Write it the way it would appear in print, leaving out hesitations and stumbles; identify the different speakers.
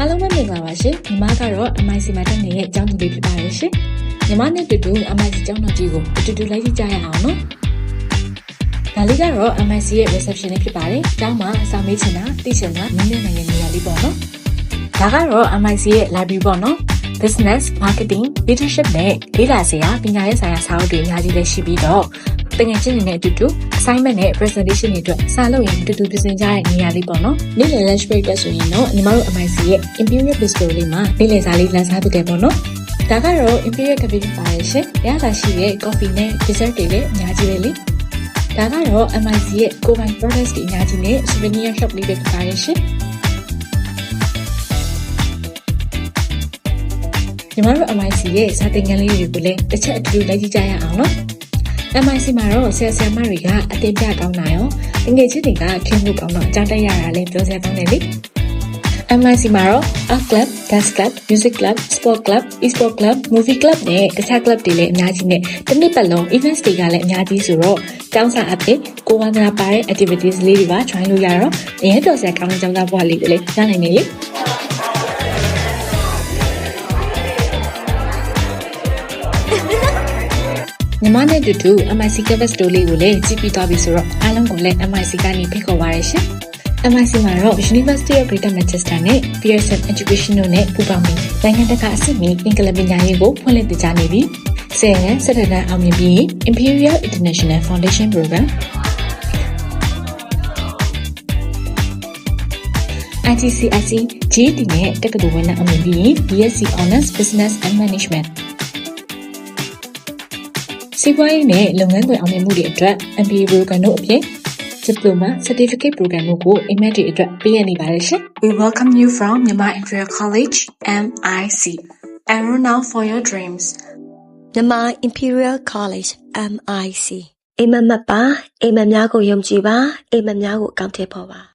Speaker 1: အားလုံးပဲမင်္ဂလာပါရှင်ညီမကတော့ MIC မှာတက်နေတဲ့အကြောင်းသူလေးဖြစ်ပါတယ်ရှင်ညီမနဲ့တူတူ MIC ကျောင်းတော်ကြီးကိုအတူတူလိုက်ကြည့်ကြရအောင်နော်ဒါလေးကတော့ MIC ရဲ့ reception လေးဖြစ်ပါတယ်ကျောင်းမှာအစာမေးချင်တာသိချင်တာနည်းနည်းနိုင်နေရလေးပေါ့နော်ဒါကတော့ MIC ရဲ့ library ပေါ့နော် business marketing leadership နဲ့လေ့လာစရာပညာရေးဆိုင်ရာစာအုပ်တွေအများကြီးလည်းရှိပြီးတော့တကယ်ချင်းနေတဲ့အတူတူ assignment နဲ့ presentation တွေအတွက်စာလုပ်ရင်အတူတူပြင်ဆင်ကြတဲ့နေရာလေးပေါ့နော်နေ့လည် lunch break တက်ဆိုရင်တော့ညီမတို့ MIC ရဲ့ Imperial Bistro လေးမှာနေ့လည်စာလေးလမ်းစားဖြစ်တယ်ပေါ့နော်ဒါကတော့ Imperial Cafe ဖြစ်ပါရဲ့ရှင်ရတာရှိတဲ့ coffee နဲ့ dessert တွေလည်းအများကြီးပဲလေဒါကတော့ MIC ရဲ့ကိုယ်ပိုင် products တွေအများကြီးနဲ့ souvenir shop လေးပဲဖြစ်ပါရဲ့ရှင်ညီမတို့ MIC ရဲ့စာသင်ခန်းလေးတွေကိုလည်းတစ်ချက်အတူတူလိုက်ကြည့်ကြရအောင်နော်MIC မှာတော့ဆရာမတွေကအတင်ပြကောင်းတာရောငွေချင်းတွေကခင်မှုကောင်းတော့အကြောင်းတက်ရတာလည်းပြောစရာကောင်းတယ်လေ MIC မှာတော့ Art Club, Dance Club, Music Club, Sport Club, E-Sport Club, Movie Club နဲ့တခြား club တွေလည်းအများကြီးနဲ့တစ်နှစ်ပတ်လုံး events တွေကလည်းအများကြီးဆိုတော့ကျောင်းစာအဖြစ်ကိုဝါသနာပါတဲ့ activities လေးတွေပါ join လုပ်ရတော့အရင်တော်စရာကောင်းတဲ့ကျောင်းသားဘဝလေးတွေလည်းရနိုင်နေလေညီမနဲ့တူတူ MIC Campus Store လေးကိုလည်းကြည့်ပြီးသွားပြီဆိုတော့အားလုံးကိုလည်း MIC ကနေဖိတ်ခေါ်ပါရရှင် MIC မှာတော့ University of Greater Manchester နဲ့ Pearson Education တို့နဲ့ပူးပေါင်းပြီးနိုင်ငံတကာအဆင့်မီအင်္ဂလိပ်ပညာရေးကိုဖွင့်လှစ်သင်ကြားနေပြီး10ရန်17တန်းအောင်မြင်ပြီး Imperial International Foundation Program IGCSE GED နဲ့တက္ကသိုလ်ဝင်အောင်မြင်ပြီး BSc Honors Business and Managementစီးပွားရေးနဲ့လုပ်ငန်းခွင်အောင်မြင်မှုတွေအတွက် MBA program တို့အပြင် Diploma Certificate program တို့ကို IMED တွေအတွက်ပေးရနေပါတယ်ရှင် We welcome you from Myanmar Imperial College MIC Enroll now for your dreams
Speaker 2: Myanmar Imperial College MIC အိမ်မက်ပါအိမ်မက်များကိုယုံကြည်ပါအိမ်မက်များကိုအကောင့်ထဲပေါ်ပါ